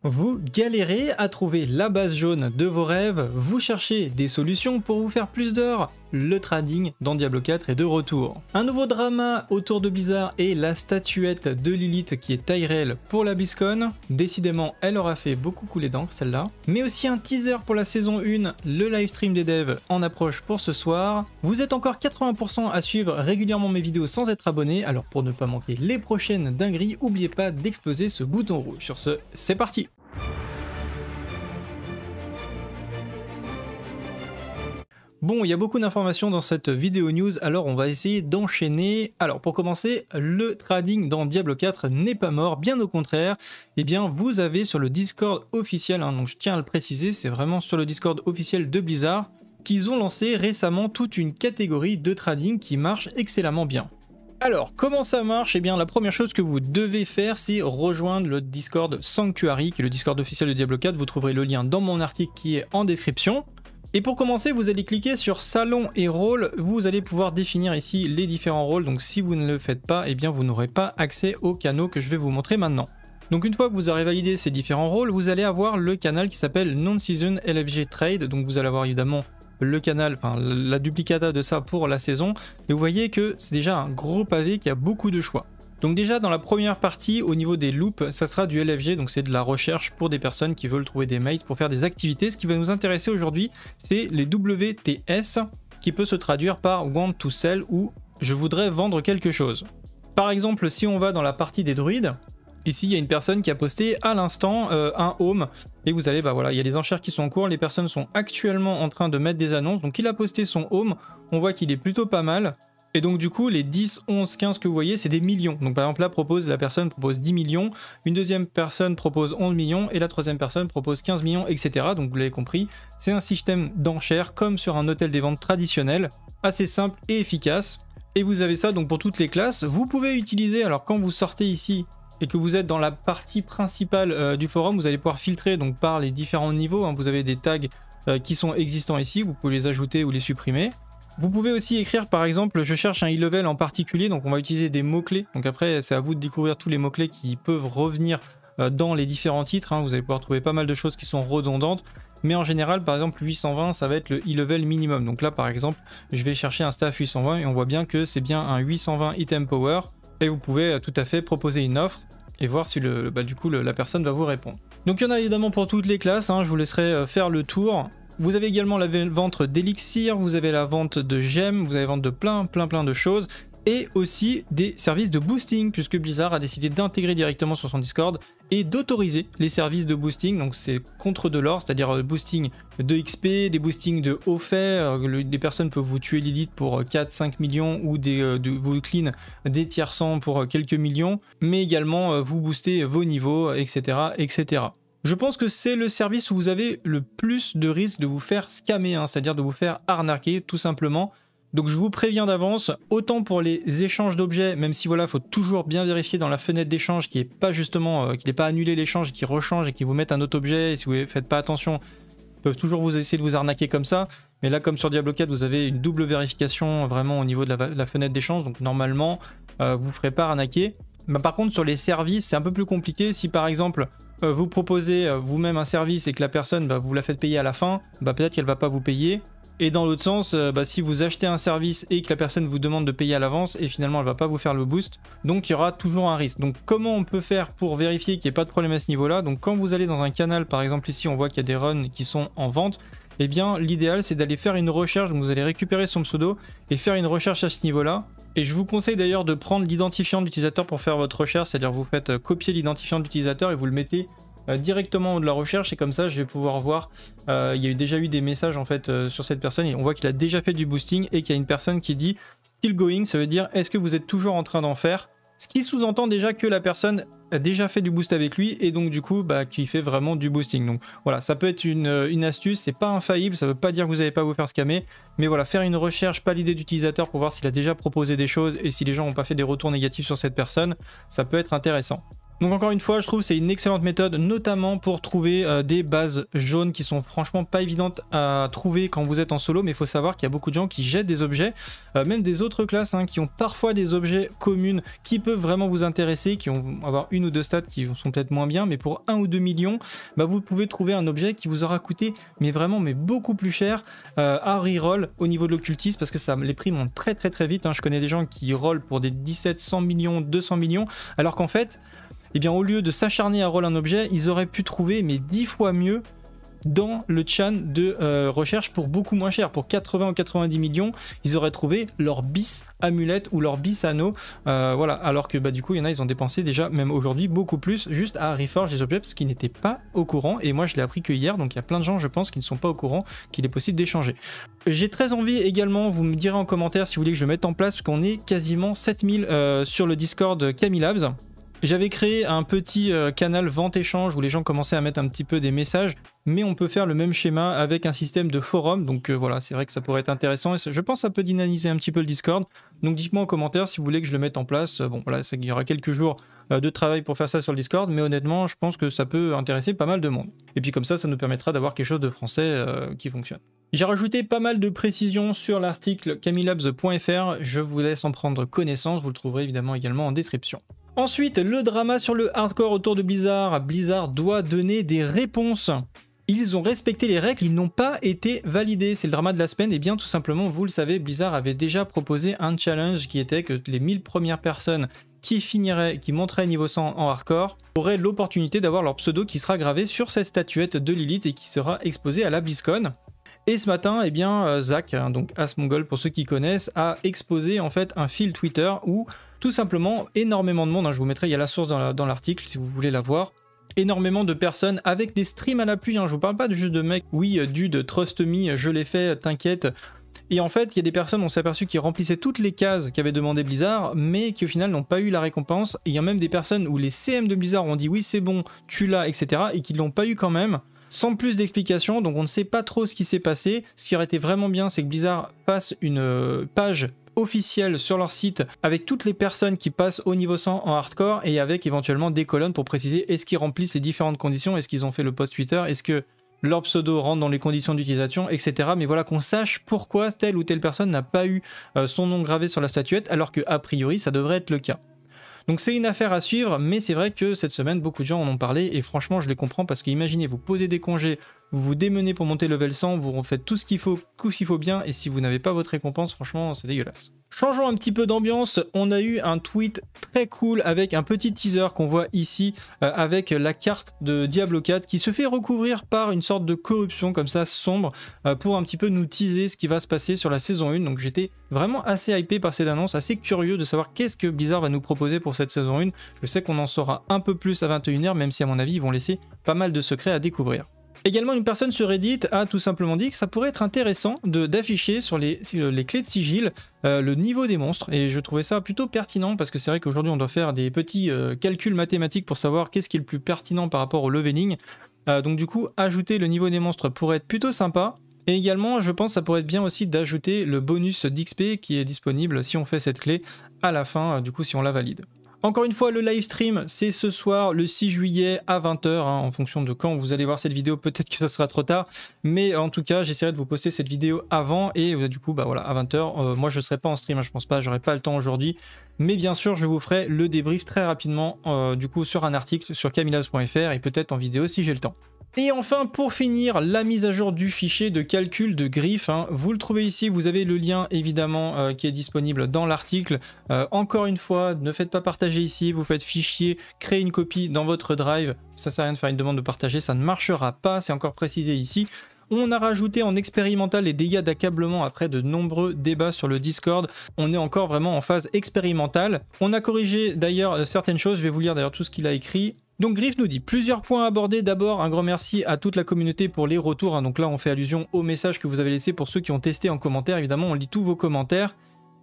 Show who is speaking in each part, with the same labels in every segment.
Speaker 1: Vous galérez à trouver la base jaune de vos rêves, vous cherchez des solutions pour vous faire plus d'heures. Le trading dans Diablo 4 est de retour. Un nouveau drama autour de Blizzard et la statuette de Lilith qui est taille réelle pour la BlizzCon. Décidément, elle aura fait beaucoup couler d'encre celle-là. Mais aussi un teaser pour la saison 1, le livestream des devs en approche pour ce soir. Vous êtes encore 80% à suivre régulièrement mes vidéos sans être abonné, alors pour ne pas manquer les prochaines dingueries, n'oubliez pas d'exploser ce bouton rouge. Sur ce, c'est parti! Bon, il y a beaucoup d'informations dans cette vidéo news, alors on va essayer d'enchaîner. Alors pour commencer, le trading dans Diablo 4 n'est pas mort, bien au contraire. Eh bien, vous avez sur le Discord officiel, donc je tiens à le préciser, c'est vraiment sur le Discord officiel de Blizzard, qu'ils ont lancé récemment toute une catégorie de trading qui marche excellemment bien. Alors, comment ça marche? Eh bien, la première chose que vous devez faire, c'est rejoindre le Discord Sanctuary, qui est le Discord officiel de Diablo 4. Vous trouverez le lien dans mon article qui est en description. Et pour commencer, vous allez cliquer sur Salon et Rôle. Vous allez pouvoir définir ici les différents rôles. Donc si vous ne le faites pas, eh bien vous n'aurez pas accès aux canaux que je vais vous montrer maintenant. Donc une fois que vous aurez validé ces différents rôles, vous allez avoir le canal qui s'appelle Non-Season LFG Trade. Donc vous allez avoir évidemment le canal, enfin la duplicata de ça pour la saison. Et vous voyez que c'est déjà un gros pavé qui a beaucoup de choix. Donc déjà dans la première partie, au niveau des loops, ça sera du LFG, donc c'est de la recherche pour des personnes qui veulent trouver des mates pour faire des activités. Ce qui va nous intéresser aujourd'hui, c'est les WTS, qui peut se traduire par Want to Sell ou Je voudrais vendre quelque chose. Par exemple, si on va dans la partie des druides, ici il y a une personne qui a posté à l'instant un home, et vous allez, voilà, il y a les enchères qui sont en cours, les personnes sont actuellement en train de mettre des annonces, donc il a posté son home, on voit qu'il est plutôt pas mal. Et donc du coup, les 10, 11, 15 que vous voyez, c'est des millions. Donc par exemple là, la personne propose 10 millions, une deuxième personne propose 11 millions, et la troisième personne propose 15 millions, etc. Donc vous l'avez compris, c'est un système d'enchères comme sur un hôtel des ventes traditionnel, assez simple et efficace. Et vous avez ça donc pour toutes les classes. Vous pouvez utiliser, alors quand vous sortez ici, et que vous êtes dans la partie principale du forum, vous allez pouvoir filtrer donc par les différents niveaux. Vous avez des tags qui sont existants ici, vous pouvez les ajouter ou les supprimer. Vous pouvez aussi écrire par exemple je cherche un e-level en particulier, donc on va utiliser des mots-clés. Donc après c'est à vous de découvrir tous les mots-clés qui peuvent revenir dans les différents titres. Vous allez pouvoir trouver pas mal de choses qui sont redondantes. Mais en général par exemple 820 ça va être le e-level minimum. Donc là par exemple je vais chercher un staff 820 et on voit bien que c'est bien un 820 item power. Et vous pouvez tout à fait proposer une offre et voir si du coup la personne va vous répondre. Donc il y en a évidemment pour toutes les classes, je vous laisserai faire le tour. Vous avez également la vente d'élixir, vous avez la vente de gemmes, vous avez la vente de plein de choses, et aussi des services de boosting, puisque Blizzard a décidé d'intégrer directement sur son Discord et d'autoriser les services de boosting. Donc c'est contre de l'or, c'est-à-dire boosting de XP, des boostings de haut fait, des personnes peuvent vous tuer Lilith pour 4-5 millions ou vous clean des tiers 100 pour quelques millions, mais également vous booster vos niveaux, etc. etc. Je pense que c'est le service où vous avez le plus de risque de vous faire scammer, c'est-à-dire de vous faire arnaquer tout simplement. Donc je vous préviens d'avance, autant pour les échanges d'objets, même si voilà, faut toujours bien vérifier dans la fenêtre d'échange qu'il n'ait pas justement, qu'il n'ait pas annulé l'échange, qu'il rechange et qu'il vous mette un autre objet, et si vous ne faites pas attention, ils peuvent toujours vous essayer de vous arnaquer comme ça. Mais là, comme sur Diablo 4, vous avez une double vérification vraiment au niveau de la fenêtre d'échange, donc normalement, vous ne ferez pas arnaquer. Mais par contre, sur les services, c'est un peu plus compliqué. Si par exemple, vous proposez vous-même un service et que la personne, vous la faites payer à la fin, peut-être qu'elle ne va pas vous payer. Et dans l'autre sens, si vous achetez un service et que la personne vous demande de payer à l'avance et finalement elle ne va pas vous faire le boost, donc il y aura toujours un risque. Donc comment on peut faire pour vérifier qu'il n'y ait pas de problème à ce niveau-là? Donc quand vous allez dans un canal, par exemple ici on voit qu'il y a des runs qui sont en vente, eh bien l'idéal c'est d'aller faire une recherche, donc vous allez récupérer son pseudo et faire une recherche à ce niveau-là. Et je vous conseille d'ailleurs de prendre l'identifiant de l'utilisateur pour faire votre recherche, c'est-à-dire vous faites copier l'identifiant de l'utilisateur et vous le mettez directement en haut de la recherche, et comme ça je vais pouvoir voir, il y a déjà eu des messages en fait sur cette personne et on voit qu'il a déjà fait du boosting et qu'il y a une personne qui dit still going, ça veut dire est-ce que vous êtes toujours en train d'en faire, ce qui sous-entend déjà que la personne a déjà fait du boost avec lui et donc du coup qui fait vraiment du boosting. Donc voilà, ça peut être une astuce, c'est pas infaillible, ça veut pas dire que vous n'allez pas vous faire scammer, mais voilà, faire une recherche validée d'utilisateur pour voir s'il a déjà proposé des choses et si les gens n'ont pas fait des retours négatifs sur cette personne, ça peut être intéressant. Donc encore une fois, je trouve que c'est une excellente méthode, notamment pour trouver des bases jaunes qui sont franchement pas évidentes à trouver quand vous êtes en solo, mais il faut savoir qu'il y a beaucoup de gens qui jettent des objets, même des autres classes, hein, qui ont parfois des objets communs qui peuvent vraiment vous intéresser, qui vont avoir une ou deux stats qui sont peut-être moins bien, mais pour 1 ou 2 millions, bah, vous pouvez trouver un objet qui vous aura coûté mais vraiment beaucoup plus cher à reroll au niveau de l'occultisme, parce que ça, les prix montent très vite, hein. Je connais des gens qui rollent pour des 17, 100 millions, 200 millions, alors qu'en fait, eh bien, au lieu de s'acharner à roll un objet, ils auraient pu trouver mais 10 fois mieux dans le chan de recherche pour beaucoup moins cher. Pour 80 ou 90 millions, ils auraient trouvé leur bis amulette ou leur bis anneau. Voilà, alors que bah, du coup, il y en a, ils ont dépensé déjà, même aujourd'hui, beaucoup plus juste à reforge les objets parce qu'ils n'étaient pas au courant. Et moi, je l'ai appris que hier, donc il y a plein de gens, je pense, qui ne sont pas au courant qu'il est possible d'échanger. J'ai très envie également, vous me direz en commentaire si vous voulez que je le mette en place, parce qu'on est quasiment 7000 sur le Discord Camilabs. J'avais créé un petit canal vente-échange où les gens commençaient à mettre un petit peu des messages, mais on peut faire le même schéma avec un système de forum, donc voilà, c'est vrai que ça pourrait être intéressant, et je pense que ça peut dynamiser un petit peu le Discord, donc dites-moi en commentaire si vous voulez que je le mette en place. Bon voilà, il y aura quelques jours de travail pour faire ça sur le Discord, mais honnêtement, je pense que ça peut intéresser pas mal de monde. Et puis comme ça nous permettra d'avoir quelque chose de français qui fonctionne. J'ai rajouté pas mal de précisions sur l'article camilabs.fr, je vous laisse en prendre connaissance, vous le trouverez évidemment également en description. Ensuite, le drama sur le hardcore autour de Blizzard. Blizzard doit donner des réponses. Ils ont respecté les règles, ils n'ont pas été validés. C'est le drama de la semaine. Et bien tout simplement, vous le savez, Blizzard avait déjà proposé un challenge qui était que les 1000 premières personnes qui monteraient niveau 100 en hardcore auraient l'opportunité d'avoir leur pseudo qui sera gravé sur cette statuette de Lilith et qui sera exposée à la BlizzCon. Et ce matin, eh bien, Zach, donc Asmongold pour ceux qui connaissent, a exposé en fait un fil Twitter où tout simplement énormément de monde, hein, je vous mettrai, il y a la source dans l'article si vous voulez la voir, énormément de personnes avec des streams à l'appui, hein, je vous parle pas juste de mecs, oui, dude, trust me, je l'ai fait, t'inquiète. Et en fait, il y a des personnes, on s'est aperçu, qui remplissaient toutes les cases qu'avait demandé Blizzard, mais qui au final n'ont pas eu la récompense. Et il y a même des personnes où les CM de Blizzard ont dit oui, c'est bon, tu l'as, etc. et qui ne l'ont pas eu quand même. Sans plus d'explications, donc on ne sait pas trop ce qui s'est passé. Ce qui aurait été vraiment bien, c'est que Blizzard fasse une page officielle sur leur site avec toutes les personnes qui passent au niveau 100 en hardcore et avec éventuellement des colonnes pour préciser est-ce qu'ils remplissent les différentes conditions, est-ce qu'ils ont fait le post Twitter, est-ce que leur pseudo rentre dans les conditions d'utilisation, etc. Mais voilà, qu'on sache pourquoi telle ou telle personne n'a pas eu son nom gravé sur la statuette alors que a priori ça devrait être le cas. Donc c'est une affaire à suivre, mais c'est vrai que cette semaine, beaucoup de gens en ont parlé, et franchement, je les comprends, parce que imaginez, vous posez des congés, vous vous démenez pour monter level 100, vous faites tout ce qu'il faut bien, et si vous n'avez pas votre récompense, franchement, c'est dégueulasse. Changeons un petit peu d'ambiance, on a eu un tweet très cool avec un petit teaser qu'on voit ici avec la carte de Diablo 4 qui se fait recouvrir par une sorte de corruption comme ça sombre pour un petit peu nous teaser ce qui va se passer sur la saison 1. Donc j'étais vraiment assez hypé par cette annonce, assez curieux de savoir qu'est-ce que Blizzard va nous proposer pour cette saison 1. Je sais qu'on en saura un peu plus à 21 h, même si à mon avis ils vont laisser pas mal de secrets à découvrir. Également, une personne sur Reddit a tout simplement dit que ça pourrait être intéressant d'afficher sur les clés de sigil le niveau des monstres, et je trouvais ça plutôt pertinent parce que c'est vrai qu'aujourd'hui on doit faire des petits calculs mathématiques pour savoir qu'est-ce qui est le plus pertinent par rapport au leveling. Donc du coup, ajouter le niveau des monstres pourrait être plutôt sympa. Et également, je pense que ça pourrait être bien aussi d'ajouter le bonus d'XP qui est disponible si on fait cette clé à la fin, du coup si on la valide. Encore une fois, le live stream, c'est ce soir, le 6 juillet à 20 h, hein, en fonction de quand vous allez voir cette vidéo, peut-être que ça sera trop tard, mais en tout cas, j'essaierai de vous poster cette vidéo avant, et du coup, bah voilà, à 20 h, moi je ne serai pas en stream, hein, je pense pas, j'aurai pas le temps aujourd'hui, mais bien sûr, je vous ferai le débrief très rapidement, du coup, sur un article sur camilabs.fr, et peut-être en vidéo si j'ai le temps. Et enfin, pour finir, la mise à jour du fichier de calcul de griffe, hein. Vous le trouvez ici, vous avez le lien évidemment qui est disponible dans l'article. Encore une fois, ne faites pas partager ici, vous faites fichier, créez une copie dans votre drive. Ça sert à rien de faire une demande de partager, ça ne marchera pas, c'est encore précisé ici. On a rajouté en expérimental les dégâts d'accablement après de nombreux débats sur le Discord. On est encore vraiment en phase expérimentale. On a corrigé d'ailleurs certaines choses, je vais vous lire d'ailleurs tout ce qu'il a écrit. Donc Griff nous dit plusieurs points abordés. D'abord, un grand merci à toute la communauté pour les retours. Donc là, on fait allusion aux messages que vous avez laissés pour ceux qui ont testé en commentaire. Évidemment, on lit tous vos commentaires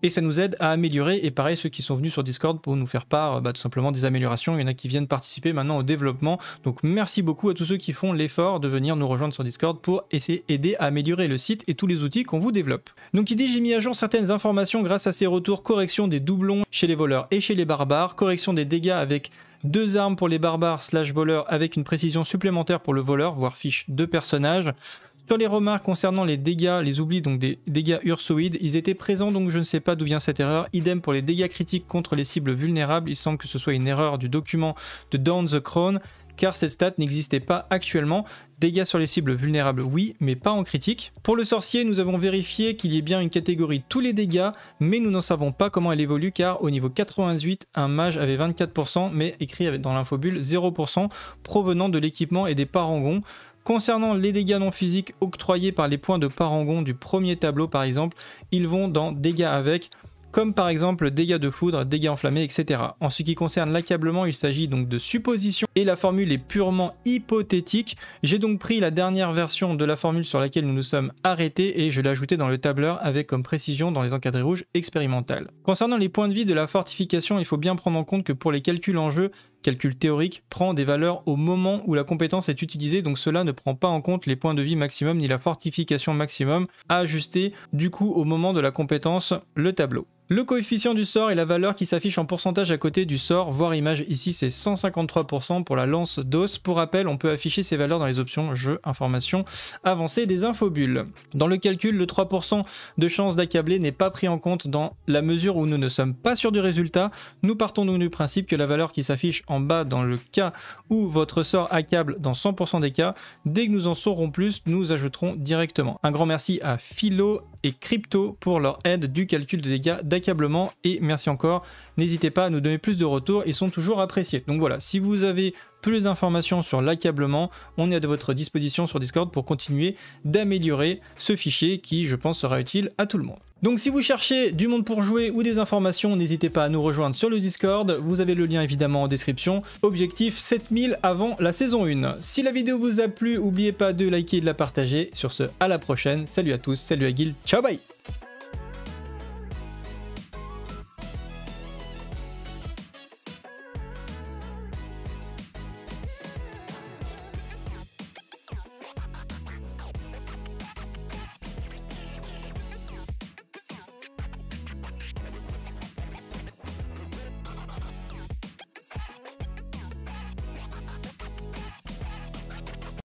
Speaker 1: et ça nous aide à améliorer. Et pareil, ceux qui sont venus sur Discord pour nous faire part tout simplement des améliorations. Il y en a qui viennent participer maintenant au développement. Donc merci beaucoup à tous ceux qui font l'effort de venir nous rejoindre sur Discord pour essayer d'aider à améliorer le site et tous les outils qu'on vous développe. Donc il dit j'ai mis à jour certaines informations grâce à ces retours. Correction des doublons chez les voleurs et chez les barbares. Correction des dégâts avec 2 armes pour les barbares / voleurs avec une précision supplémentaire pour le voleur, voire fiche de personnage. Sur les remarques concernant les dégâts, les oublis, donc des dégâts ursoïdes, ils étaient présents, donc je ne sais pas d'où vient cette erreur. Idem pour les dégâts critiques contre les cibles vulnérables, il semble que ce soit une erreur du document de Down the Crown, car cette stat n'existait pas actuellement. Dégâts sur les cibles vulnérables, oui, mais pas en critique. Pour le sorcier, nous avons vérifié qu'il y ait bien une catégorie tous les dégâts, mais nous n'en savons pas comment elle évolue, car au niveau 98, un mage avait 24%, mais écrit dans l'infobule 0% provenant de l'équipement et des parangons. Concernant les dégâts non physiques octroyés par les points de parangon du premier tableau par exemple, ils vont dans dégâts avec, comme par exemple dégâts de foudre, dégâts enflammés, etc. En ce qui concerne l'accablement, il s'agit donc de suppositions et la formule est purement hypothétique. J'ai donc pris la dernière version de la formule sur laquelle nous nous sommes arrêtés et je l'ai ajoutée dans le tableur avec comme précision dans les encadrés rouges expérimentales. Concernant les points de vie de la fortification, il faut bien prendre en compte que pour les calculs en jeu, calcul théorique prend des valeurs au moment où la compétence est utilisée, donc cela ne prend pas en compte les points de vie maximum ni la fortification maximum à ajuster du coup au moment de la compétence le tableau. Le coefficient du sort est la valeur qui s'affiche en pourcentage à côté du sort, voire image ici c'est 153% pour la lance d'os. Pour rappel, on peut afficher ces valeurs dans les options jeu, information, avancée des infobules. Dans le calcul, le 3% de chance d'accabler n'est pas pris en compte dans la mesure où nous ne sommes pas sûrs du résultat. Nous partons donc du principe que la valeur qui s'affiche en bas dans le cas où votre sort accable dans 100% des cas, dès que nous en saurons plus, nous ajouterons directement. Un grand merci à Philo et Crypto pour leur aide du calcul des dégâts d'accablement et merci encore, n'hésitez pas à nous donner plus de retours, ils sont toujours appréciés. Donc voilà, si vous avez plus d'informations sur l'accablement, on est à votre disposition sur Discord pour continuer d'améliorer ce fichier qui, je pense, sera utile à tout le monde. Donc si vous cherchez du monde pour jouer ou des informations, n'hésitez pas à nous rejoindre sur le Discord, vous avez le lien évidemment en description. Objectif 7000 avant la saison 1. Si la vidéo vous a plu, n'oubliez pas de liker et de la partager. Sur ce, à la prochaine, salut à tous, salut à Guil, ciao bye.